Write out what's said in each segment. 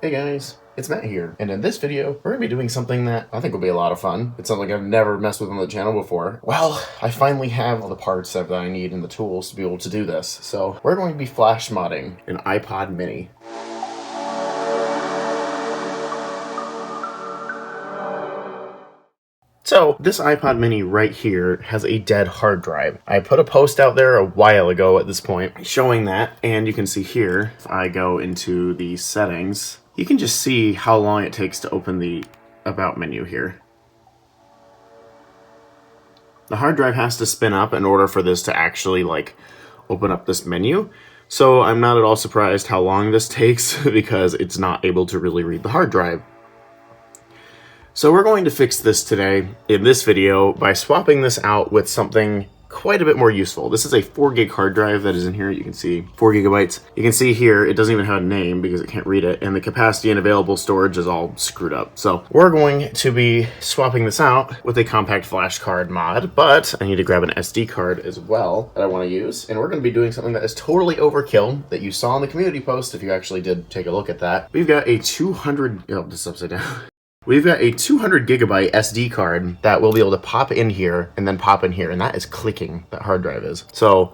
Hey guys, it's Matt here, and in this video, we're going to be doing something that I think will be a lot of fun. It's something I've never messed with on the channel before. Well, I finally have all the parts that I need and the tools to be able to do this, so we're going to be flash modding an iPod mini. So, this iPod mini right here has a dead hard drive. I put a post out there a while ago at this point showing that, and you can see here, if I go into the settings, you can just see how long it takes to open the About menu here. The hard drive has to spin up in order for this to actually, open up this menu. So I'm not at all surprised how long this takes because it's not able to really read the hard drive. So we're going to fix this today in this video by swapping this out with something quite a bit more useful. This is a 4 gig hard drive that is in here. You can see 4 gigabytes. You can see here it doesn't even have a name because it can't read it, and the capacity and available storage is all screwed up. So we're going to be swapping this out with a compact flash card mod, but I need to grab an SD card as well that I want to use, and we're going to be doing something that is totally overkill that you saw in the community post if you actually did take a look at that. We've got a 200, oh, this is upside down. We've got a 200 gigabyte SD card that we'll be able to pop in here and then pop in here, and that is clicking, that hard drive is. So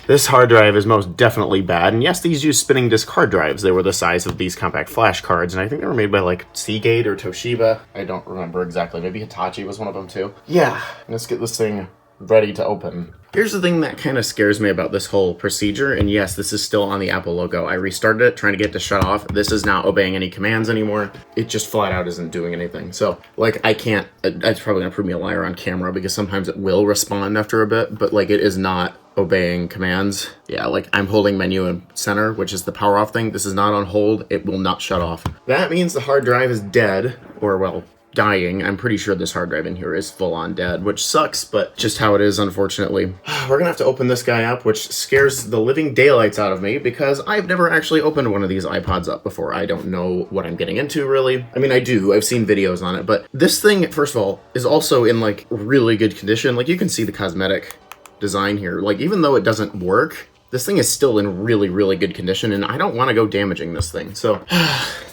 this hard drive is most definitely bad, and yes, these use spinning disk hard drives. They were the size of these compact flash cards, and I think they were made by like Seagate or Toshiba. I don't remember exactly. Maybe Hitachi was one of them too. Yeah, let's get this thing ready to open. Here's the thing that kind of scares me about this whole procedure, and yes, this is still on the Apple logo. I restarted it, trying to get it to shut off. This is not obeying any commands anymore. It just flat out isn't doing anything. So, I can't, it's probably gonna prove me a liar on camera because sometimes it will respond after a bit, but it is not obeying commands. Yeah, I'm holding menu and center, which is the power off thing. This is not on hold. It will not shut off. That means the hard drive is dead, or well, dying. I'm pretty sure this hard drive in here is full on dead, which sucks, but just how it is, unfortunately. We're gonna have to open this guy up, which scares the living daylights out of me because I've never actually opened one of these iPods up before. I don't know what I'm getting into, really. I mean, I do. I've seen videos on it, but this thing, first of all, is also in really good condition. You can see the cosmetic design here. Even though it doesn't work, this thing is still in really, really good condition, and I don't want to go damaging this thing. So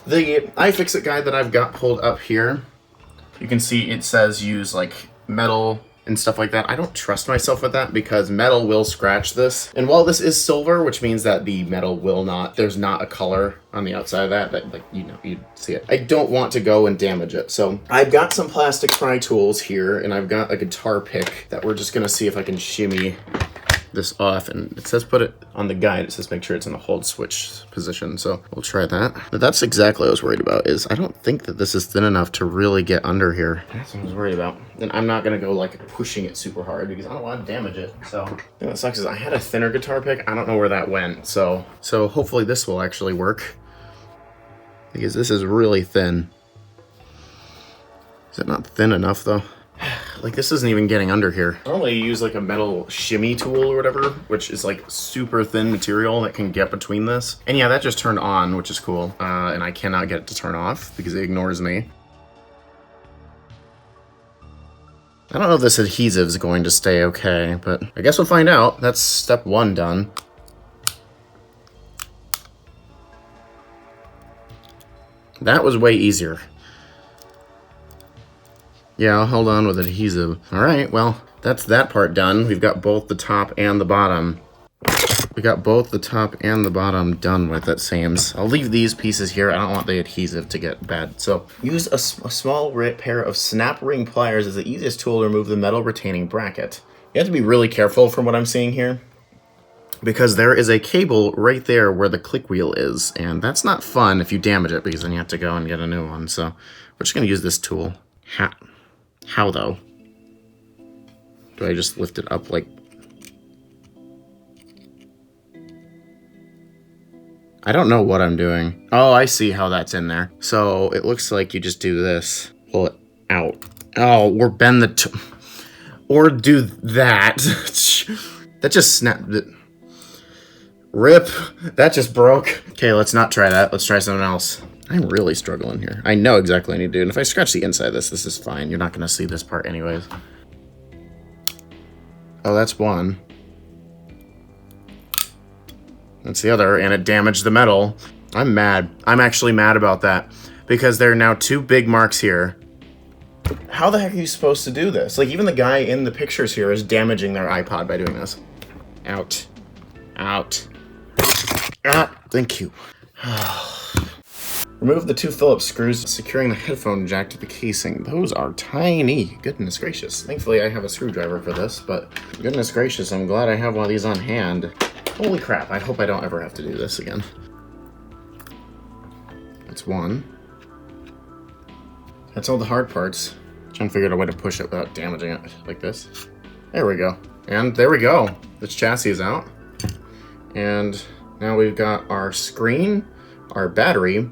the iFixit guide that I've got pulled up here, you can see it says use metal and stuff like that. I don't trust myself with that because metal will scratch this. And while this is silver, which means that the metal will not, there's not a color on the outside of that you'd see it. I don't want to go and damage it. So I've got some plastic pry tools here, and I've got a guitar pick that we're just gonna see if I can shimmy this off, and it says put it on the guide. It says make sure it's in a hold switch position, so we'll try that. But that's exactly what I was worried about. Is I don't think that this is thin enough to really get under here. That's what I was worried about. And I'm not gonna go pushing it super hard because I don't want to damage it. So the thing that sucks is I had a thinner guitar pick. I don't know where that went. So hopefully this will actually work because this is really thin. Is it not thin enough though? This isn't even getting under here. Normally you use a metal shimmy tool or whatever, which is super thin material that can get between this. And yeah, that just turned on, which is cool. And I cannot get it to turn off because it ignores me. I don't know if this adhesive is going to stay okay, but I guess we'll find out. That's step 1 done. That was way easier. Yeah, I'll hold on with adhesive. All right, well, that's that part done. We've got both the top and the bottom. We got both the top and the bottom done with, it seems. I'll leave these pieces here. I don't want the adhesive to get bad. So use a small pair of snap ring pliers as the easiest tool to remove the metal retaining bracket. You have to be really careful from what I'm seeing here, because there is a cable right there where the click wheel is, and that's not fun if you damage it because then you have to go and get a new one. So we're just gonna use this tool. How though? Do I just lift it up I don't know what I'm doing. Oh, I see how that's in there. So it looks like you just do this, pull it out. Oh, or bend or do that. That just snapped. Rip. That just broke. Okay, let's not try that. Let's try something else. I'm really struggling here. I know exactly what I need to do. And if I scratch the inside of this, this is fine. You're not going to see this part anyways. Oh, that's one. That's the other, and it damaged the metal. I'm mad. I'm actually mad about that because there are now 2 big marks here. How the heck are you supposed to do this? Like, even the guy in the pictures here is damaging their iPod by doing this. Out. Out. Ah, thank you. Remove the 2 Phillips screws securing the headphone jack to the casing. Those are tiny. Goodness gracious. Thankfully, I have a screwdriver for this, but goodness gracious, I'm glad I have one of these on hand. Holy crap, I hope I don't ever have to do this again. That's 1. That's all the hard parts. Trying to figure out a way to push it without damaging it, like this. There we go. And there we go. This chassis is out. And now we've got our screen, our battery,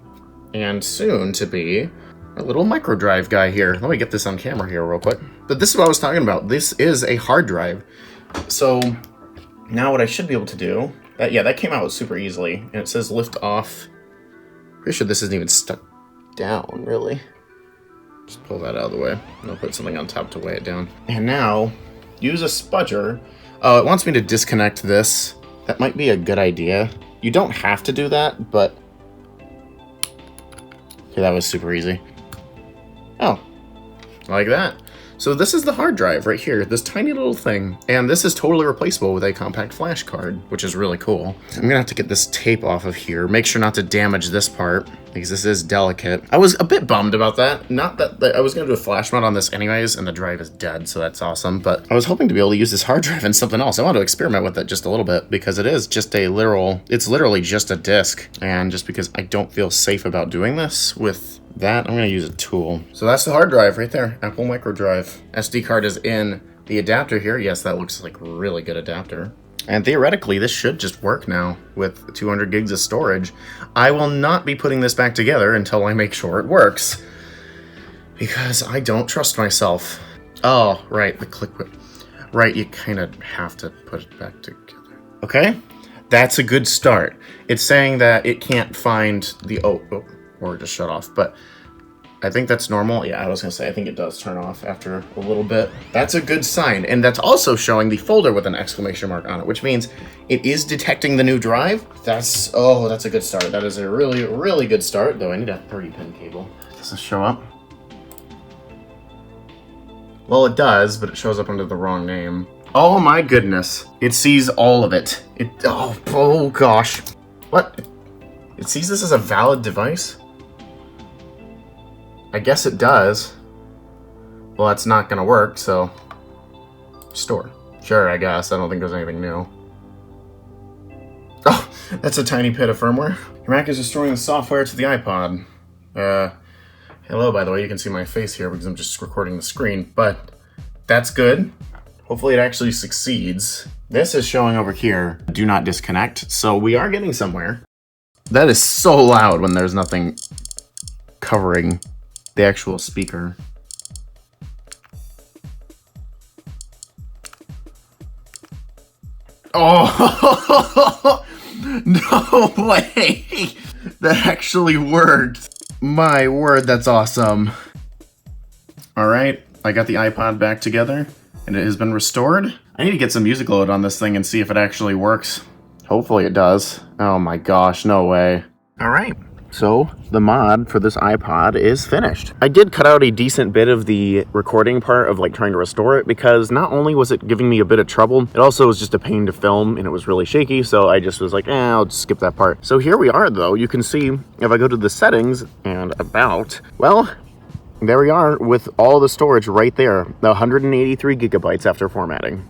and soon to be a little micro drive guy here. Let me get this on camera here real quick. But this is what I was talking about. This is a hard drive. So now what I should be able to do, that came out super easily. And it says lift off. Pretty sure this isn't even stuck down, really. Just pull that out of the way. And I'll put something on top to weigh it down. And now, use a spudger. Oh, it wants me to disconnect this. That might be a good idea. You don't have to do that, but... Okay, that was super easy. Oh, like that. So this is the hard drive right here, this tiny little thing. And this is totally replaceable with a compact flash card, which is really cool. I'm gonna have to get this tape off of here. Make sure not to damage this part, because this is delicate. I was a bit bummed about that. Not that I was gonna do a flash mod on this anyways, and the drive is dead, so that's awesome. But I was hoping to be able to use this hard drive in something else. I want to experiment with it just a little bit, because it is just it's literally just a disc. And just because I don't feel safe about doing this with that, I'm gonna use a tool. So that's the hard drive right there, Apple micro drive. SD card is in the adapter here. Yes, that looks like a really good adapter. And theoretically, this should just work now with 200 gigs of storage. I will not be putting this back together until I make sure it works, because I don't trust myself. Oh, right, the click whip. Right, you kind of have to put it back together. Okay, that's a good start. It's saying that it can't find the, or just shut off, but I think that's normal. Yeah, I was gonna say, I think it does turn off after a little bit. That's a good sign. And that's also showing the folder with an exclamation mark on it, which means it is detecting the new drive. That's a good start. That is a really, really good start, though I need a 30-pin cable. Does this show up? Well, it does, but it shows up under the wrong name. Oh my goodness. It sees all of it. Oh gosh. What? It sees this as a valid device? I guess it does. Well, that's not gonna work, so... Store. Sure, I guess. I don't think there's anything new. Oh, that's a tiny bit of firmware. Your Mac is restoring the software to the iPod. Hello, by the way. You can see my face here because I'm just recording the screen, but that's good. Hopefully it actually succeeds. This is showing over here, do not disconnect, so we are getting somewhere. That is so loud when there's nothing covering the actual speaker. Oh, no way. That actually worked. My word, that's awesome. All right, I got the iPod back together and it has been restored. I need to get some music load on this thing and see if it actually works. Hopefully it does. Oh my gosh, no way. All right. So the mod for this iPod is finished. I did cut out a decent bit of the recording part of like trying to restore it, because not only was it giving me a bit of trouble, it also was just a pain to film and it was really shaky. So I just was like, I'll just skip that part. So here we are though. You can see if I go to the settings and about, well, there we are with all the storage right there. The 183 gigabytes after formatting.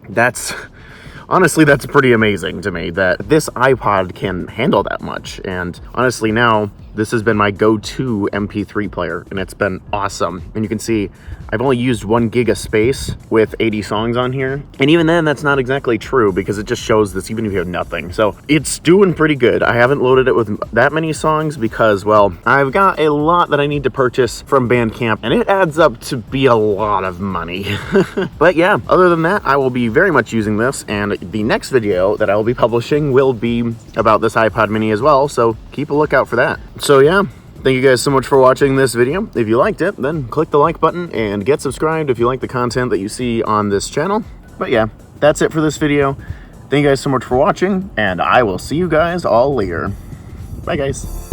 Honestly, that's pretty amazing to me that this iPod can handle that much. And honestly, now this has been my go-to MP3 player and it's been awesome. And you can see I've only used 1 gig of space with 80 songs on here. And even then, that's not exactly true because it just shows this even if you have nothing. So it's doing pretty good. I haven't loaded it with that many songs because, well, I've got a lot that I need to purchase from Bandcamp and it adds up to be a lot of money. But yeah, other than that, I will be very much using this, and the next video that I will be publishing will be about this iPod mini as well. So keep a lookout for that. So yeah. Thank you guys so much for watching this video. If you liked it, then click the like button and get subscribed if you like the content that you see on this channel. But yeah, that's it for this video. Thank you guys so much for watching, and I will see you guys all later. Bye guys.